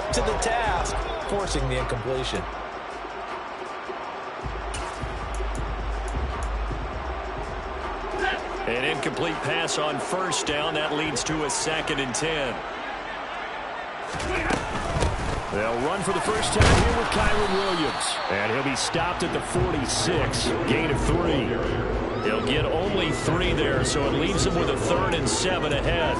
up to the task, forcing the incompletion. An incomplete pass on first down. That leads to a 2nd and 10. They'll run for the first time here with Kyren Williams. And he'll be stopped at the 46. Gain of 3. He'll get only 3 there, so it leaves him with a 3rd and 7 ahead.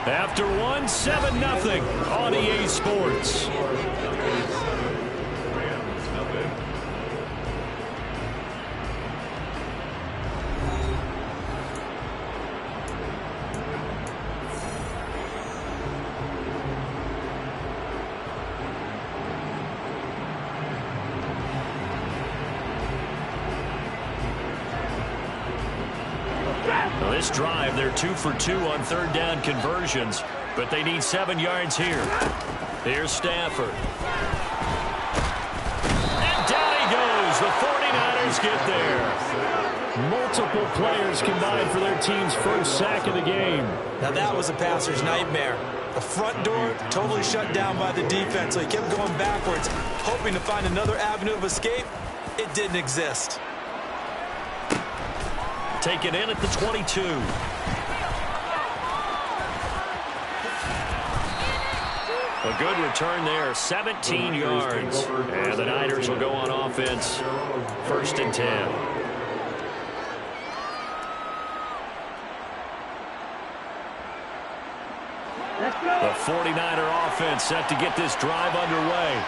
After one, 7-0 on EA Sports. This drive, they're 2 for 2 on 3rd down conversions, but they need 7 yards here. Here's Stafford. And down he goes. The 49ers get there. Multiple players combined for their team's first sack of the game. Now that was a passer's nightmare. The front door totally shut down by the defense, so he kept going backwards, hoping to find another avenue of escape. It didn't exist. Taken in at the 22. A good return there, 17 yards. And the Niners will go on offense, 1st and 10. The 49er offense set to get this drive underway.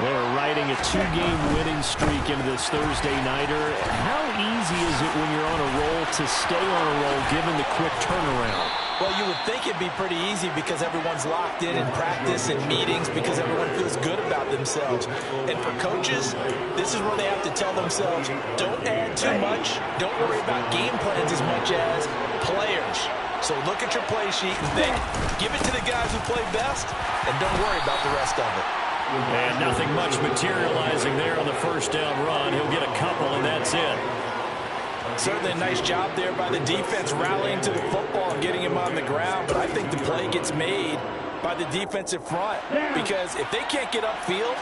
We're riding a 2-game winning streak into this Thursday nighter. How easy is it when you're on a roll to stay on a roll given the quick turnaround? Well, you would think it'd be pretty easy because everyone's locked in practice and meetings because everyone feels good about themselves. And for coaches, this is where they have to tell themselves, don't add too much. Don't worry about game plans as much as players. So look at your play sheet and think, give it to the guys who play best, and don't worry about the rest of it. And nothing much materializing there on the first down run. He'll get a couple, and that's it. Certainly a nice job there by the defense rallying to the football and getting him on the ground. But I think the play gets made by the defensive front because if they can't get upfield,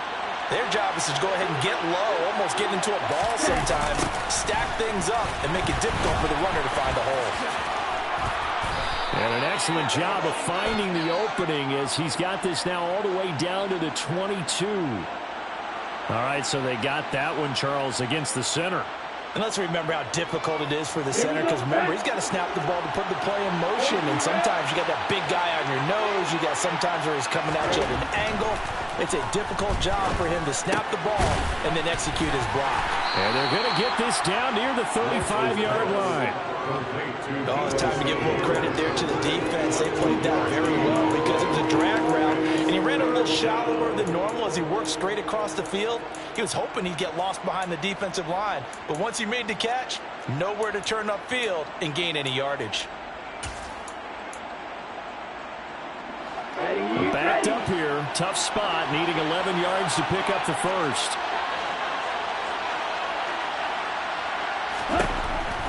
their job is to go ahead and get low, almost get into a ball sometimes, stack things up, and make it difficult for the runner to find a hole. And an excellent job of finding the opening as he's got this now all the way down to the 22. All right, so they got that one, Charles, against the center. And let's remember how difficult it is for the center because, remember, he's got to snap the ball to put the play in motion. And sometimes you got that big guy on your nose. You got sometimes where he's coming at you at an angle. It's a difficult job for him to snap the ball and then execute his block. And they're going to get this down near the 35-yard line. Oh, it's time to give a little credit there to the defense. They played that very well because it was a drag route, and he ran a little shallower than normal as he worked straight across the field. He was hoping he'd get lost behind the defensive line, but once he made the catch, nowhere to turn upfield and gain any yardage. Backed up here, tough spot, needing 11 yards to pick up the first.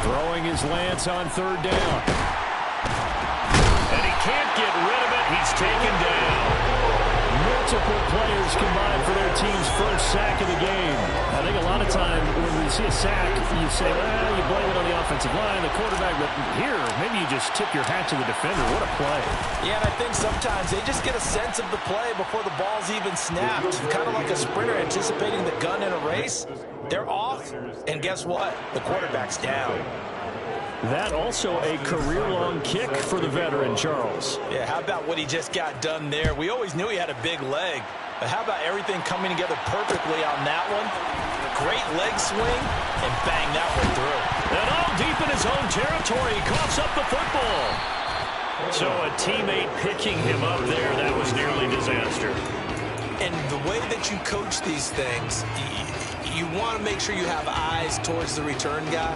Throwing his lance on 3rd down. And he can't get rid of it. He's taken down. Multiple players combined for their team's first sack of the game. I think a lot of time when we see a sack, you say, well, you blame it on the offensive line, the quarterback, but here, maybe you just tip your hat to the defender. What a play. Yeah, and I think sometimes they just get a sense of the play before the ball's even snapped. Kind of like a sprinter anticipating the gun in a race. They're off, and guess what? The quarterback's down. That also a career-long kick for the veteran, Charles. Yeah, how about what he just got done there? We always knew he had a big leg, but how about everything coming together perfectly on that one? Great leg swing, and bang that one through. And all deep in his own territory, he coughs up the football. So a teammate picking him up there, that was nearly disaster. And the way that you coach these things, you want to make sure you have eyes towards the return guy.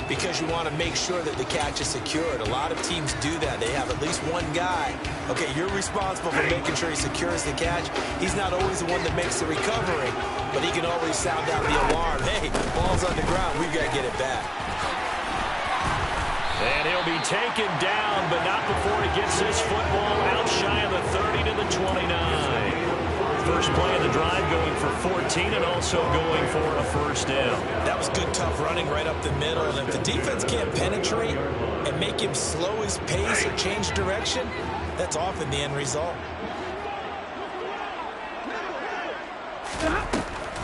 because you want to make sure that the catch is secured. A lot of teams do that. They have at least one guy. Okay, you're responsible for making sure he secures the catch. He's not always the one that makes the recovery, but he can always sound out the alarm. Hey, ball's on the ground. We've got to get it back. And he'll be taken down, but not before he gets this football out shy of the 30 to the 29. First play of the drive going for 14 and also going for a first down. That was good, tough running right up the middle. And if the defense can't penetrate and make him slow his pace or change direction, that's often the end result.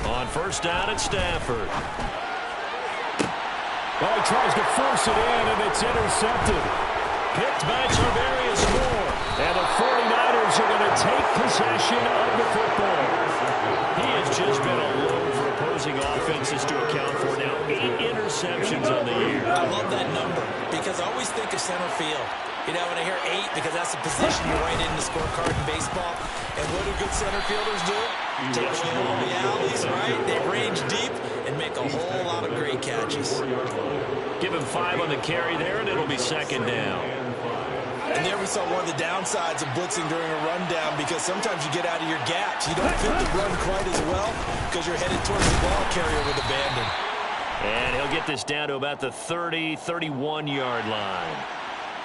On first down at Stafford. Well, he tries to force it in, and it's intercepted. Picked by Tarvarius Moore. And the 49ers are going to take possession of the football. He has just been a load for opposing offenses to account for now. 8 interceptions on the year. I love that number because I always think of center field. You know, when I hear 8, because that's the position you write in the scorecard in baseball. And what do good center fielders do? Take away all the alleys, right? They range deep and make a whole lot of great catches. Give him 5 on the carry there, and it'll be second down. And there we saw one of the downsides of blitzing during a rundown, because sometimes you get out of your gaps. You don't fit the run quite as well because you're headed towards the ball carrier with abandon. And he'll get this down to about the 30, 31-yard line.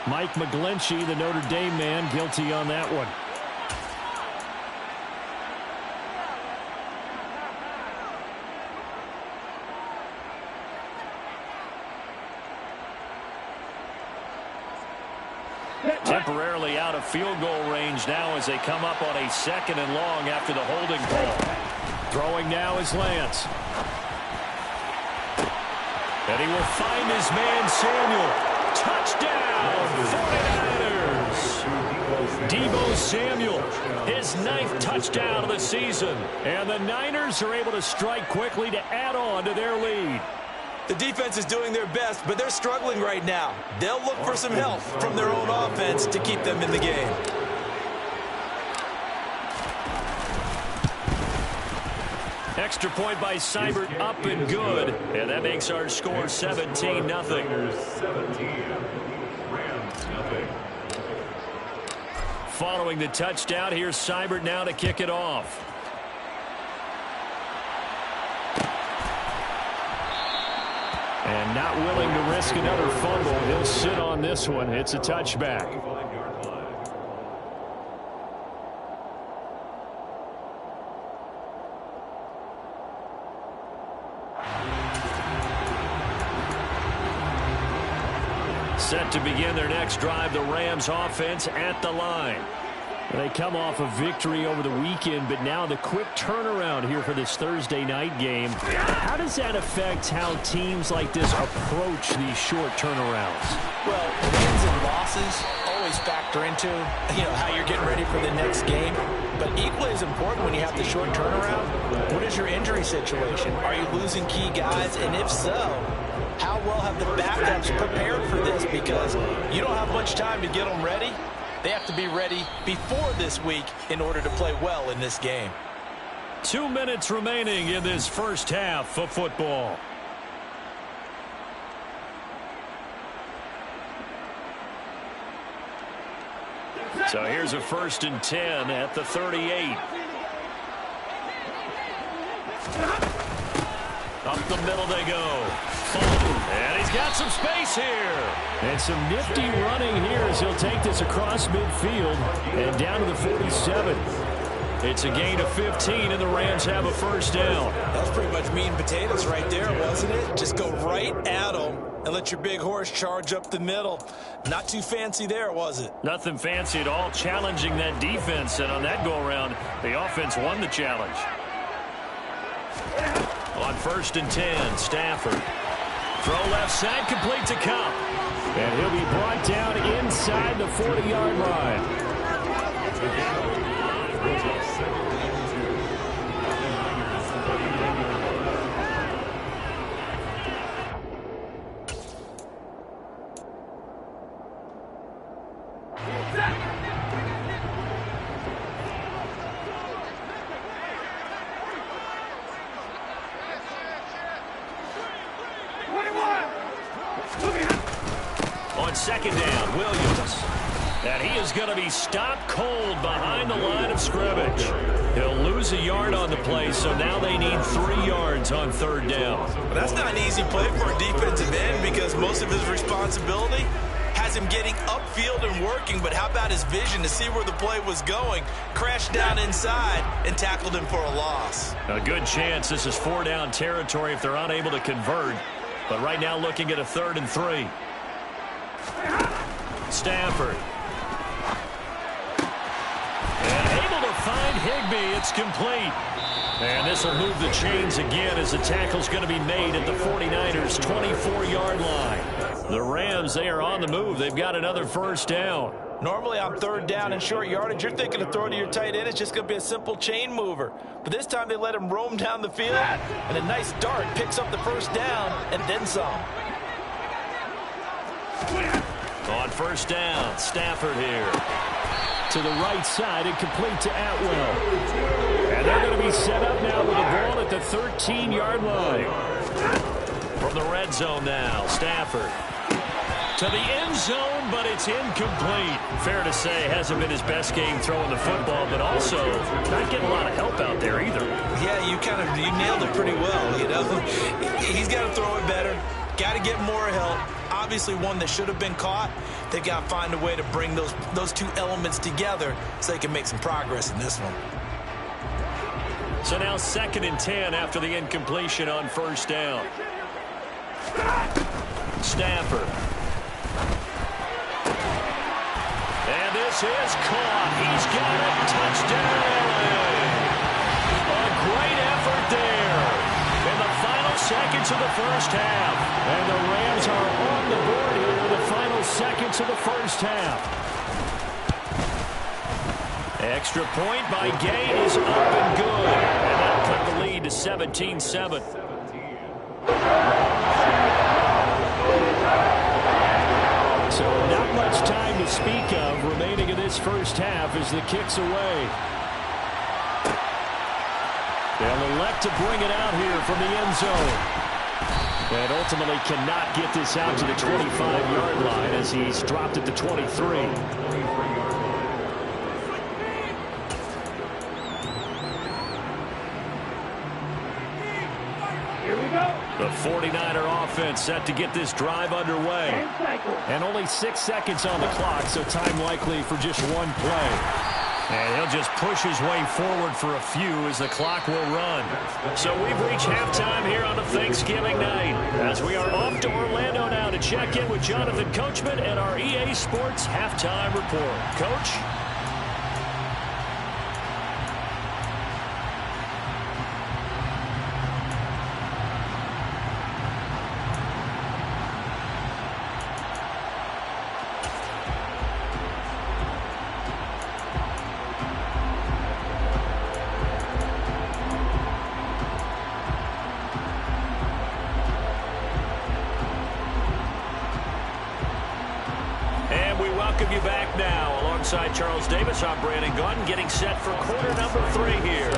Mike McGlinchey, the Notre Dame man, guilty on that one. Temporarily out of field goal range now as they come up on a 2nd and long after the holding call. Throwing now is Lance. And he will find his man Samuel. Touchdown, 49ers. Deebo Samuel, his 9th touchdown of the season. And the Niners are able to strike quickly to add on to their lead. The defense is doing their best, but they're struggling right now. They'll look for some help from their own offense to keep them in the game. Extra point by Seibert, up and good. And that makes our score 17-0. Following the touchdown, here's Seibert now to kick it off. And not willing to risk another fumble. He'll sit on this one. It's a touchback. Set to begin their next drive, the Rams offense at the line. They come off a victory over the weekend, but now the quick turnaround here for this Thursday night game. How does that affect how teams like this approach these short turnarounds? Well, wins and losses always factor into, how you're getting ready for the next game. But equally as important when you have the short turnaround, what is your injury situation? Are you losing key guys? And if so, how well have the backups prepared for this? Because you don't have much time to get them ready. They have to be ready before this week in order to play well in this game. 2 minutes remaining in this first half of football. So here's a 1st and 10 at the 38. Up the middle they go. And he's got some space here. And some nifty running here as he'll take this across midfield and down to the 47. It's a gain of 15, and the Rams have a first down. That's pretty much meat and potatoes right there, wasn't it? Just go right at them and let your big horse charge up the middle. Not too fancy there, was it? Nothing fancy at all, challenging that defense. And on that go-around, the offense won the challenge. On 1st and 10, Stafford. Throw left side, complete to Kupp. And he'll be brought down inside the 40-yard line. On second down, Williams. And he is going to be stopped cold behind the line of scrimmage. He'll lose a yard on the play, so now they need 3 yards on third down. Well, that's not an easy play for a defensive end because most of his responsibility has him getting upfield and working, but how about his vision to see where the play was going, crashed down inside, and tackled him for a loss. A good chance this is 4-down territory if they're unable to convert, but right now looking at a 3rd and 3. Stafford. And able to find Higbee. It's complete. And this will move the chains again as the tackle's going to be made at the 49ers' 24-yard line. The Rams, they are on the move. They've got another first down. Normally on third down and short yardage, you're thinking to throw to your tight end. It's just going to be a simple chain mover. But this time they let him roam down the field, and a nice dart picks up the first down and then some. On first down, Stafford here. To the right side and complete to Atwell. And they're going to be set up now with the ball at the 13-yard line. From the red zone now, Stafford. To the end zone, but it's incomplete. Fair to say, hasn't been his best game throwing the football, but also not getting a lot of help out there either. Yeah, you nailed it pretty well, you know. He's got to throw it better. Got to get more help. Obviously one that should have been caught. They've got to find a way to bring those two elements together so they can make some progress in this one. So now 2nd and 10 after the incompletion on first down. Stafford. And this is caught. He's got it. Touchdown. A great effort there. In the final seconds of the first half. And the Rams are on the board here in the final seconds of the first half. Extra point by Gay is up and good. And that'll cut the lead to 17-7. So not much time to speak of remaining in this first half as the kick's away. They'll elect to bring it out here from the end zone. And ultimately cannot get this out to the 25-yard line as he's dropped at the 23. The 49er offense set to get this drive underway. And only 6 seconds on the clock, so time likely for just one play. And he'll just push his way forward for a few as the clock will run. So we've reached halftime here on a Thanksgiving night. As we are off to Orlando now to check in with Jonathan Coachman and our EA Sports Halftime Report. Coach? You back now alongside Charles Davis. I'm Brandon Gunn getting set for quarter number 3 here.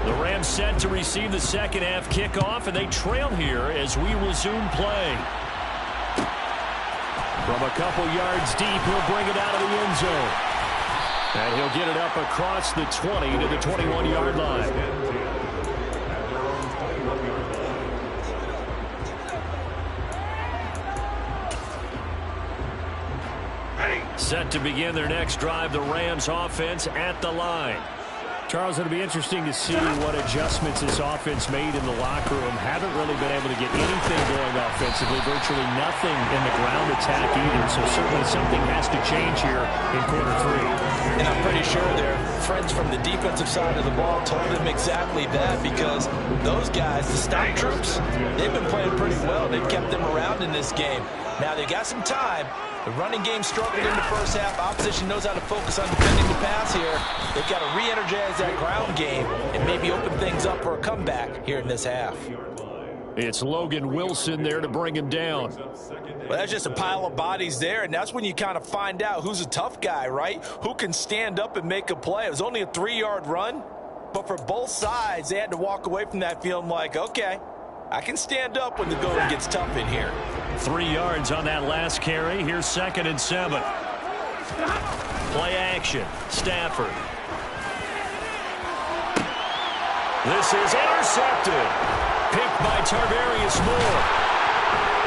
The Rams set to receive the second half kickoff, and they trail here as we resume play. From a couple yards deep, he'll bring it out of the end zone. And he'll get it up across the 20 to the 21-yard line. Set to begin their next drive, the Rams offense at the line. Charles, it'll be interesting to see what adjustments this offense made in the locker room. Haven't really been able to get anything going offensively, virtually nothing in the ground attack either. So certainly something has to change here in quarter 3. And I'm pretty sure their friends from the defensive side of the ball told them exactly that, because those guys, the stop troops, they've been playing pretty well. They've kept them around in this game. Now they got some time. The running game struggled in the first half. Opposition knows how to focus on defending the pass here. They've got to re-energize that ground game and maybe open things up for a comeback here in this half. It's Logan Wilson there to bring him down. Well, that's just a pile of bodies there, and that's when you kind of find out who's a tough guy, right? Who can stand up and make a play. It was only a 3-yard run, but for both sides, they had to walk away from that feeling like, okay, I can stand up when the going gets tough in here. 3 yards on that last carry. Here's 2nd and 7. Play action. Stafford. This is intercepted. Picked by Tarvarius Moore.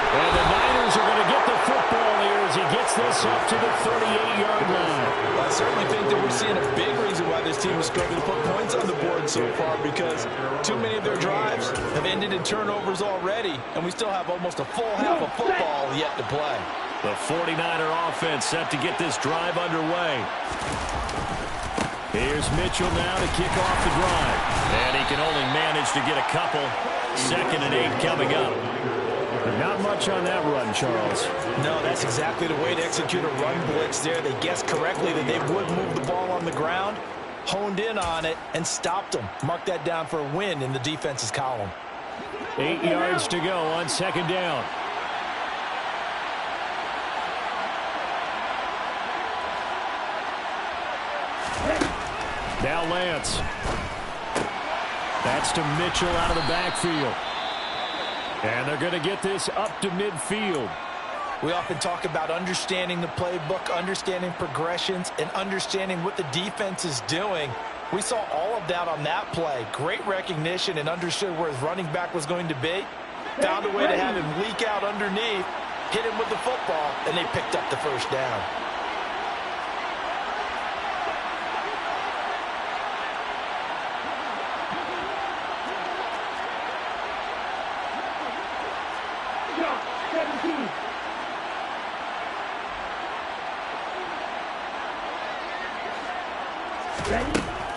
And the Niners are going to get the football here as he gets this up to the 38-yard line. Well, I certainly think that we're seeing a big reason why this team is struggling to put points on the board so far, because too many of their drives have ended in turnovers already, and we still have almost a full half of football yet to play. The 49er offense set to get this drive underway. Here's Mitchell now to kick off the drive. And he can only manage to get a couple. 2nd and 8 coming up. Not much on that run, Charles. No, that's exactly the way to execute a run blitz there. They guessed correctly that they would move the ball on the ground, honed in on it, and stopped them. Mark that down for a win in the defense's column. 8 yards to go on 2nd down. Now Lance. That's to Mitchell out of the backfield. And they're going to get this up to midfield. We often talk about understanding the playbook, understanding progressions, and understanding what the defense is doing. We saw all of that on that play. Great recognition and understood where his running back was going to be. Found a way to have him leak out underneath, hit him with the football, and they picked up the first down.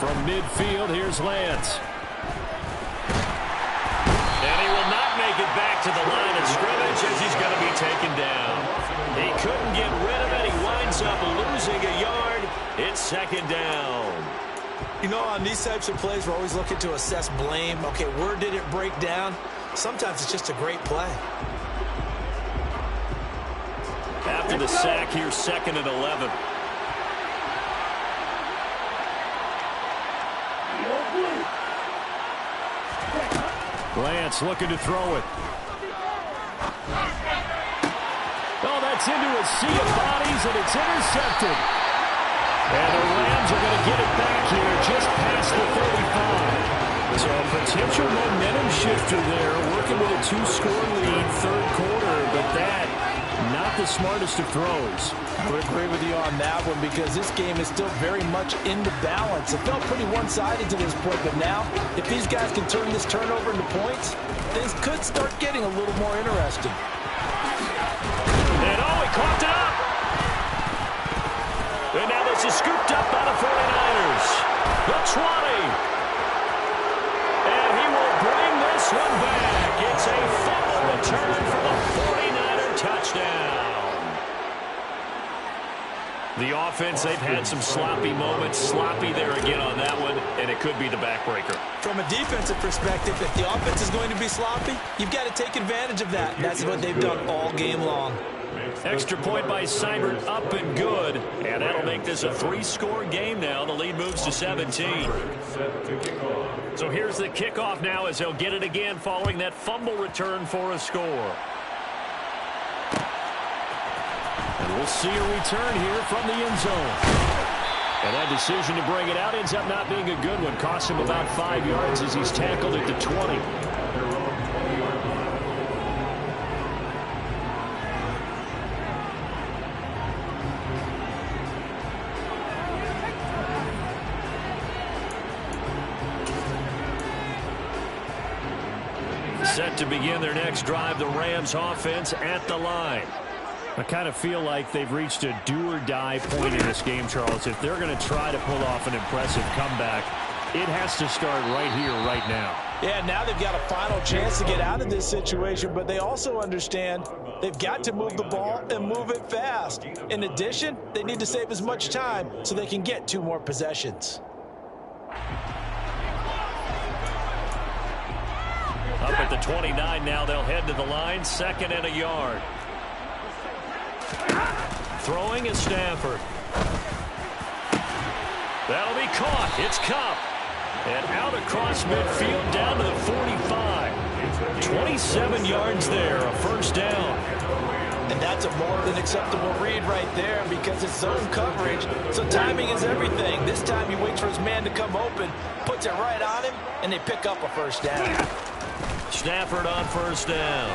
From midfield, here's Lance. And he will not make it back to the line of scrimmage as he's going to be taken down. He couldn't get rid of it. He winds up losing a yard. It's 2nd down. You know, on these types of plays, we're always looking to assess blame. Okay, where did it break down? Sometimes it's just a great play. After the sack, here's 2nd and 11. Lance looking to throw it. Oh, that's into a sea of bodies, and it's intercepted. And the Rams are going to get it back here just past the 35. So a potential momentum shifter there, working with a 2-score lead, 3rd quarter, but that, not the smartest of throws. I would agree with you on that one, because this game is still very much in the balance. It felt pretty one-sided to this point, but now, if these guys can turn this turnover into points, things could start getting a little more interesting. And he caught it up! And now this is scooped up by the 49ers. The 20. And he will bring this one back. It's a fumble return for the 49er touchdown. The offense, they've had some sloppy moments. Sloppy there again on that one, and it could be the backbreaker. From a defensive perspective, if the offense is going to be sloppy, you've got to take advantage of that. And that's what they've done all game long. Extra point by Seibert, up and good. And that'll make this a 3-score game now. The lead moves to 17. So here's the kickoff now as they'll get it again following that fumble return for a score. And we'll see a return here from the end zone. And that decision to bring it out ends up not being a good one. Costs him about 5 yards as he's tackled at the 20. Set to begin their next drive, the Rams offense at the line. I kind of feel like they've reached a do-or-die point in this game, Charles. If they're going to try to pull off an impressive comeback, it has to start right here, right now. Yeah, now they've got a final chance to get out of this situation, but they also understand they've got to move the ball and move it fast. In addition, they need to save as much time so they can get 2 more possessions. Up at the 29 now, they'll head to the line, 2nd and a yard. Throwing is Stafford. That'll be caught. It's Kupp. And out across midfield down to the 45. 27 yards there, a first down. And that's a more than acceptable read right there because it's zone coverage. So timing is everything. This time he waits for his man to come open, puts it right on him, and they pick up a first down. Stafford on first down.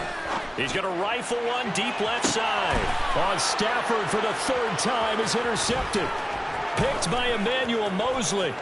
He's going to rifle one deep left side. On Stafford for the third time is intercepted. Picked by Emmanuel Mosley.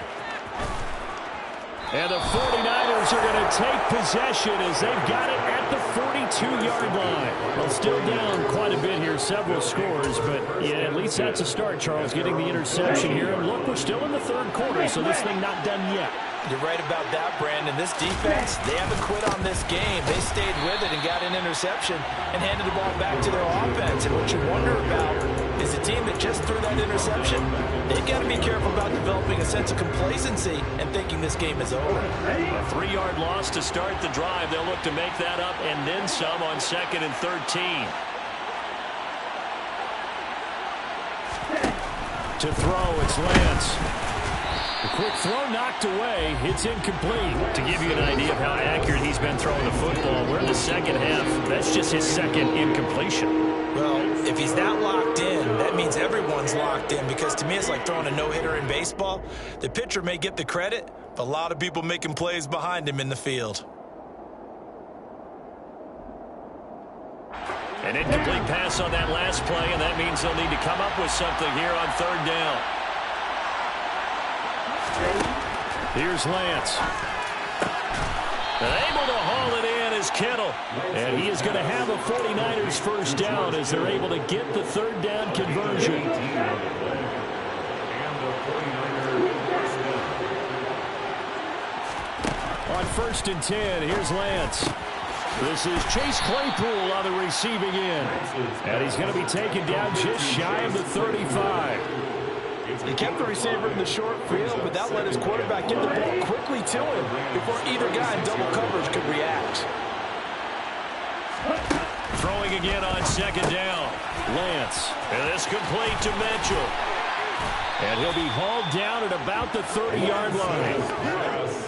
And the 49ers are going to take possession as they've got it at the 42-yard line. Well, still down quite a bit here, several scores, but yeah, at least that's a start, Charles, getting the interception here. And look, we're still in the third quarter, so this thing not done yet. You're right about that, Brandon. This defense, they haven't quit on this game. They stayed with it and got an interception and handed the ball back to their offense. And what you wonder about is a team that just threw that interception, they've got to be careful about developing a sense of complacency and thinking this game is over. A 3-yard loss to start the drive. They'll look to make that up and then some on 2nd and 13. To throw, it's Lance. The quick throw knocked away. It's incomplete. To give you an idea of how accurate he's been throwing the football, we're in the second half. That's just his second incompletion. Well, if he's not locked in, that means everyone's locked in because to me it's like throwing a no-hitter in baseball. The pitcher may get the credit, but a lot of people making plays behind him in the field. An incomplete pass on that last play, and that means they'll need to come up with something here on 3rd down. Here's Lance. Able to haul it in is Kittle. And he is going to have a 49ers first down as they're able to get the 3rd down conversion. On 1st and 10, here's Lance. This is Chase Claypool on the receiving end. And he's going to be taken down just shy of the 35. He kept the receiver in the short field, but that let his quarterback get the ball quickly to him before either guy in double coverage could react. Throwing again on 2nd down. Lance. And this complete to Mitchell. And he'll be hauled down at about the 30-yard line.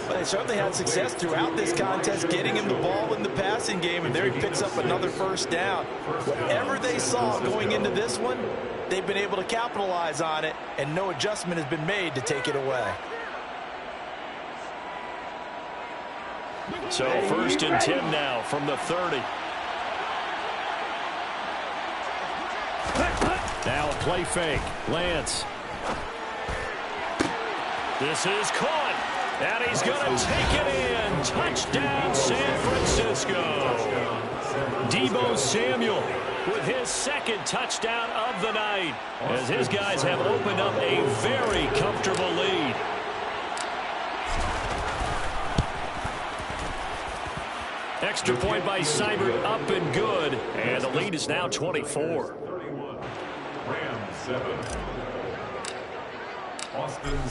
But they certainly had success throughout this contest, getting him the ball in the passing game, and there he picks up another first down. Whatever they saw going into this one, they've been able to capitalize on it, and no adjustment has been made to take it away. So 1st and 10 now from the 30. Now a play fake. Lance. This is caught, and he's going to take it in. Touchdown, San Francisco. Deebo Samuel with his 2nd touchdown of the night, as his guys have opened up a very comfortable lead. Extra point by Seibert, up and good, and the lead is now 24.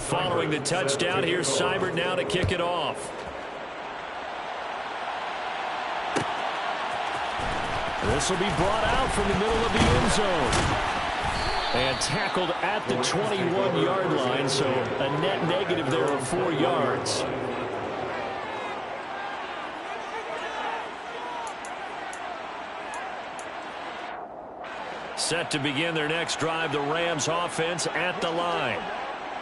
Following the touchdown, here's Seibert now to kick it off. This will be brought out from the middle of the end zone. And tackled at the 21-yard line, so a net negative there of 4 yards. Set to begin their next drive, the Rams offense at the line.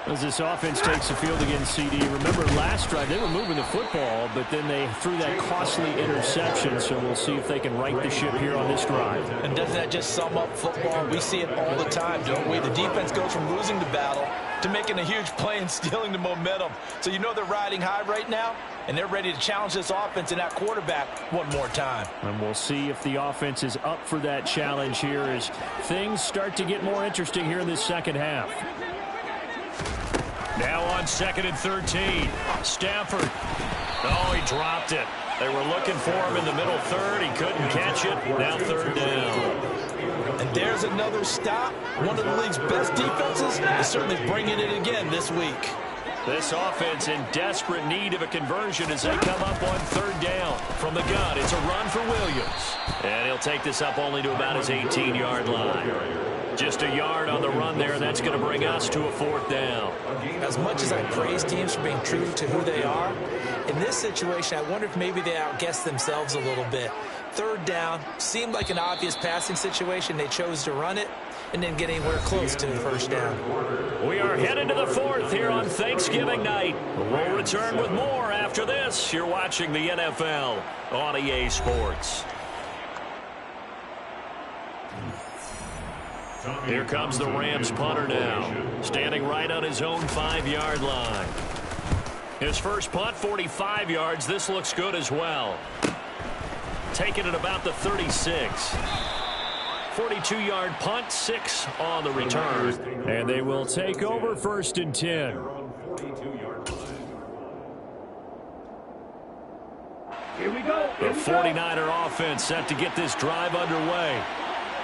As this offense takes the field against CD, remember last drive they were moving the football, but then they threw that costly interception, so we'll see if they can right the ship here on this drive. And doesn't that just sum up football? We see it all the time, don't we? The defense goes from losing the battle to making a huge play and stealing the momentum. So you know they're riding high right now, and they're ready to challenge this offense and that quarterback one more time. And we'll see if the offense is up for that challenge here as things start to get more interesting here in this second half. Now on 2nd and 13. Stafford. Oh, he dropped it. They were looking for him in the middle 3rd. He couldn't catch it. Now 3rd down. And there's another stop. One of the league's best defenses is certainly bringing it again this week. This offense in desperate need of a conversion as they come up on 3rd down. From the gun, it's a run for Williams. And he'll take this up only to about his 18-yard line. Just a yard on the run there. That's going to bring us to a 4th down. As much as I praise teams for being true to who they are, In this situation, I wonder if maybe they outguessed themselves a little bit. Third down, seemed like an obvious passing situation. They chose to run it and didn't get anywhere close to the first down. We are headed to the fourth here on Thanksgiving night. We'll return with more after this. You're watching the NFL on EA Sports. Here comes the Rams punter now, standing right on his own 5-yard line. His first punt, 45 yards. This looks good as well. Taking it about the 36. 42-yard punt, 6 on the return. And they will take over 1st and 10. Here we go. The 49er offense set to get this drive underway.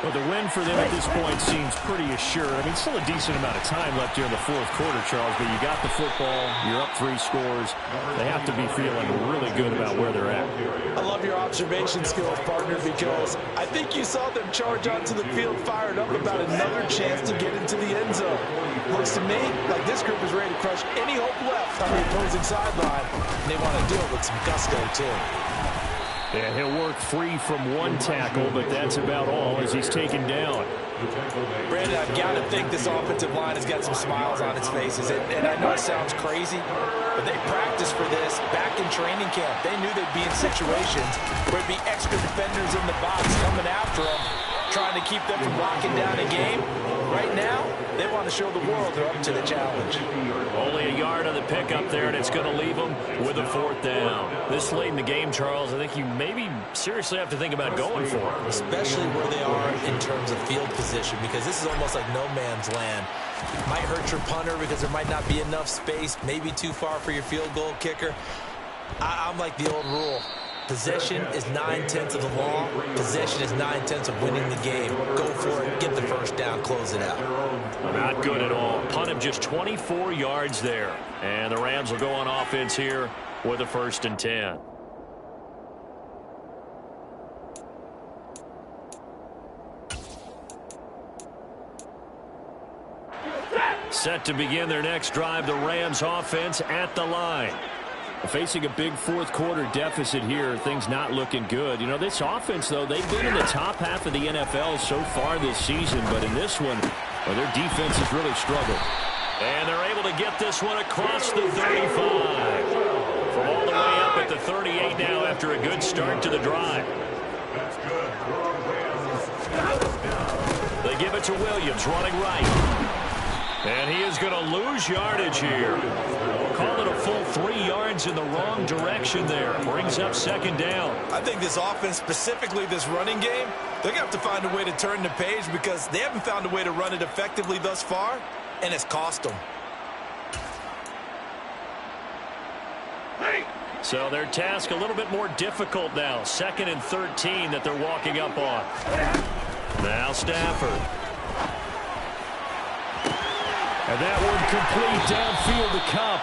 Well, the win for them at this point seems pretty assured. I mean, still a decent amount of time left here in the fourth quarter, Charles, but you got the football, you're up 3 scores. They have to be feeling really good about where they're at. I love your observation skills, partner, because I think you saw them charge onto the field fired up about another chance to get into the end zone. Looks to me like this group is ready to crush any hope left on the opposing sideline. And they want to do it with some gusto, too. Yeah, he'll work free from 1 tackle, but that's about all as he's taken down. Brandon, I've got to think this offensive line has got some smiles on its faces. And I know it sounds crazy, but they practiced for this back in training camp. They knew they'd be in situations where it'd be extra defenders in the box coming after them, trying to keep them from locking down a game. Right now, they want to show the world they're up to the challenge. Only a yard on the pickup there, and it's going to leave them with a 4th down. This late in the game, Charles, I think you maybe seriously have to think about going for it. Especially where they are in terms of field position, because this is almost like no man's land. Might hurt your punter because there might not be enough space, maybe too far for your field goal kicker. I'm like the old rule. Possession is 9/10 of the law. Possession is 9/10 of winning the game. Go for it. Get the first down. Close it out. Not good at all. Punt of just 24 yards there. And the Rams will go on offense here with a 1st and 10. Set to begin their next drive, the Rams offense at the line. Facing a big fourth quarter deficit here, things not looking good. You know, this offense, though, they've been in the top half of the NFL so far this season, but in this one, well, their defense has really struggled. And they're able to get this one across the 35. From all the way up at the 38 now after a good start to the drive. They give it to Williams, running right. And he is going to lose yardage here. Call it a full 3 yards in the wrong direction there. Brings up 2nd down. I think this offense, specifically this running game, they're going to have to find a way to turn the page because they haven't found a way to run it effectively thus far, and it's cost them. So their task a little bit more difficult now. 2nd and 13 that they're walking up on. Now Stafford. And that one complete downfield to Kupp.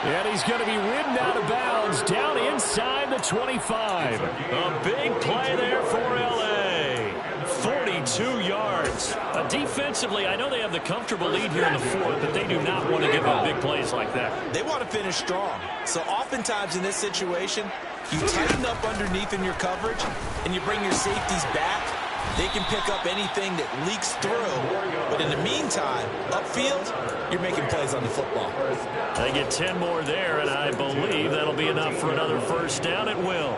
And he's going to be ridden out of bounds down inside the 25. A big play there for L.A. 42 yards. Defensively, I know they have the comfortable lead here in the fourth, but they do not want to give up big plays like that. They want to finish strong. So oftentimes in this situation, you tighten up underneath in your coverage, and you bring your safeties back. They can pick up anything that leaks through. But in the meantime, upfield, you're making plays on the football. They get 10 more there, and I believe that'll be enough for another 1st down. It will.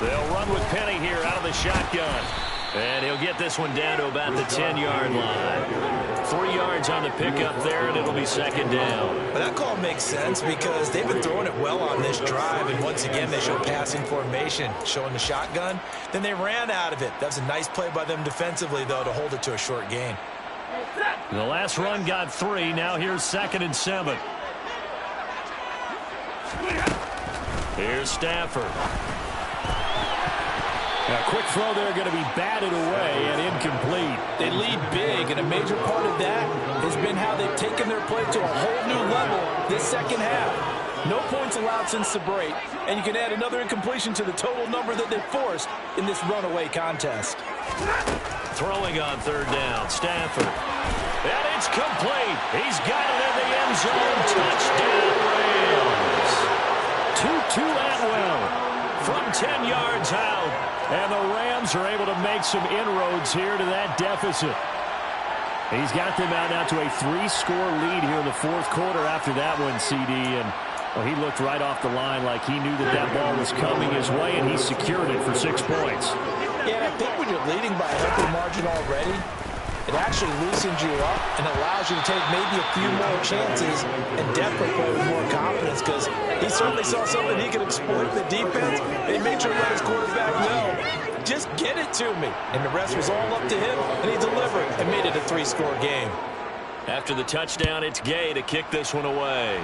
They'll run with Penny here out of the shotgun. And he'll get this one down to about the 10-yard line. 3 yards on the pickup there, and it'll be 2nd down. But that call makes sense because they've been throwing it well on this drive, and once again they show passing formation, showing the shotgun. Then they ran out of it. That was a nice play by them defensively, though, to hold it to a short gain. The last run got 3. Now here's 2nd and 7. Here's Stafford. A quick throw there going to be batted away and incomplete. They lead big, and a major part of that has been how they've taken their play to a whole new level this second half. No points allowed since the break, and you can add another incompletion to the total number that they've forced in this runaway contest. Throwing on 3rd down, Stafford. And it's complete. He's got it in the end zone. Touchdown, Rams. Tutu Atwell from 10 yards out. And the Rams are able to make some inroads here to that deficit. He's got them out now to a 3-score lead here in the fourth quarter after that one, CD. And well, he looked right off the line like he knew that that ball was coming his way, and he secured it for 6 points. Yeah, I think when you're leading by a healthy margin already, it actually loosens you up and allows you to take maybe a few more chances and definitely play with more confidence, because he certainly saw something he could exploit in the defense. He made sure to let his quarterback know, just get it to me. And the rest was all up to him, and he delivered and made it a 3-score game. After the touchdown, it's Gay to kick this one away.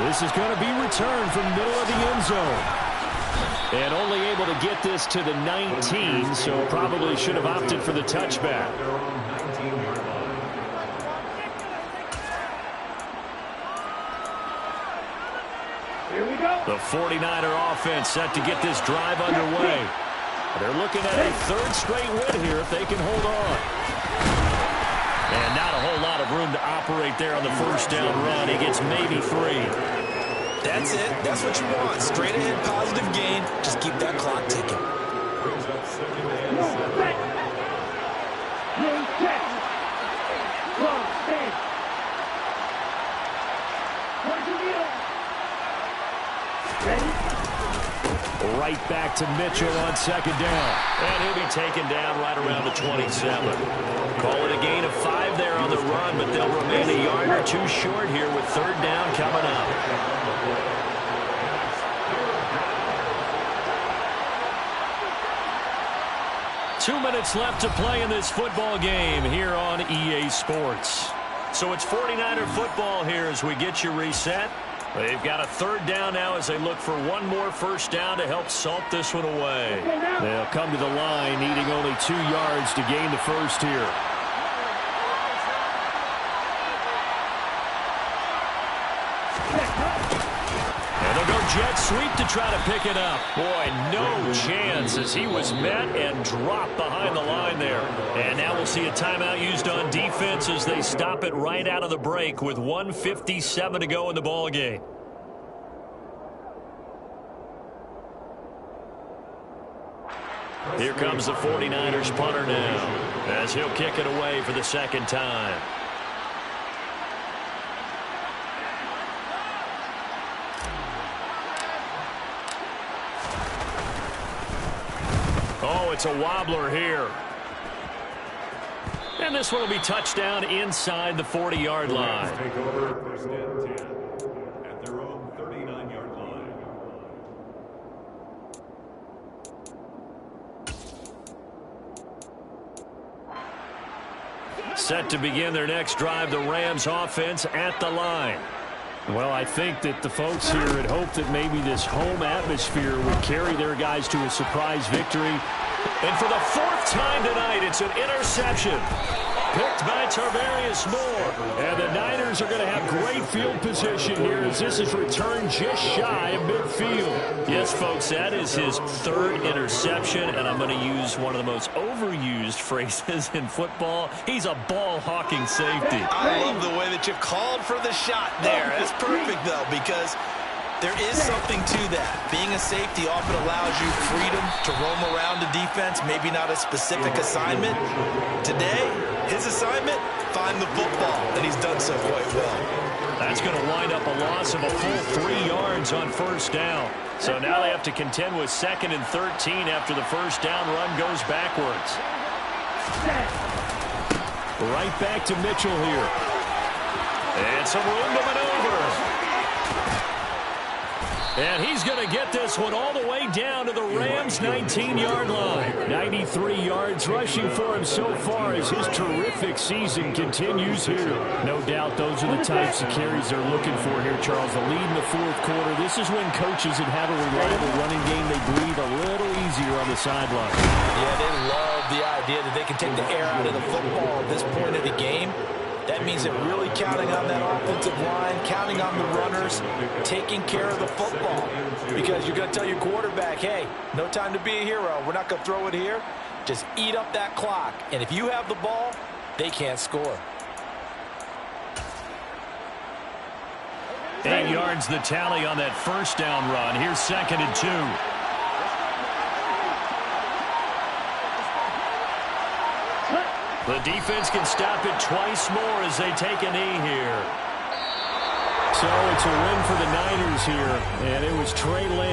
This is going to be returned from the middle of the end zone. And only able to get this to the 19, so probably should have opted for the touchback. Here we go. The 49er offense set to get this drive underway. They're looking at a 3rd straight win here if they can hold on. And not a whole lot of room to operate there on the first down run. He gets maybe 3. That's it. That's what you want. Straight ahead, positive gain. Just keep that clock ticking. Right back to Mitchell on 2nd down. And he'll be taken down right around the 27. Call it a gain of 5 there on the run, but they'll remain a yard or 2 short here with 3rd down coming up. Two minutes left to play in this football game here on EA Sports. So it's 49er football here as we get you reset. They've got a 3rd down now as they look for one more first down to help salt this one away. They'll come to the line needing only 2 yards to gain the first here. And they'll go jet sweep to try to pick it up. Boy, no chance as he was met and dropped behind the line there. And now we'll see a timeout used on defense as they stop it right out of the break with 1:57 to go in the ball game. Here comes the 49ers punter now as he'll kick it away for the 2nd time. Oh, it's a wobbler here. And this one will be touchdown inside the 40-yard line. Take over 1st and 10 at their own 39-yard line. Set to begin their next drive, the Rams offense at the line. Well, I think that the folks here had hoped that maybe this home atmosphere would carry their guys to a surprise victory. And for the 4th time tonight, it's an interception. Picked by Tarvarius Moore. And the Niners are going to have great field position here as this is returned just shy of midfield. Yes, folks, that is his 3rd interception, and I'm going to use one of the most overused phrases in football. He's a ball-hawking safety. I love the way that you called for the shot there. That's perfect, though, because there is something to that. Being a safety often allows you freedom to roam around the defense, maybe not a specific assignment. Today, his assignment, find the football, and he's done so quite well. That's going to wind up a loss of a full 3 yards on 1st down. So now they have to contend with 2nd and 13 after the first down run goes backwards. Right back to Mitchell here. And some room to maneuver. And he's going to get this one all the way down to the Rams' 19-yard line. 93 yards rushing for him so far as his terrific season continues here. No doubt those are the types of carries they're looking for here, Charles. The lead in the 4th quarter. This is when coaches that have a reliable running game, they breathe a little easier on the sideline. Yeah, they love the idea that they can take the air out of the football at this point of the game. That means they're really counting on that offensive line, counting on the runners, taking care of the football. Because you're going to tell your quarterback, hey, no time to be a hero. We're not going to throw it here. Just eat up that clock. And if you have the ball, they can't score. 8 yards the tally on that first down run. Here's 2nd and 2. The defense can stop it twice more as they take a knee here. So it's a win for the Niners here, and it was Trey Lance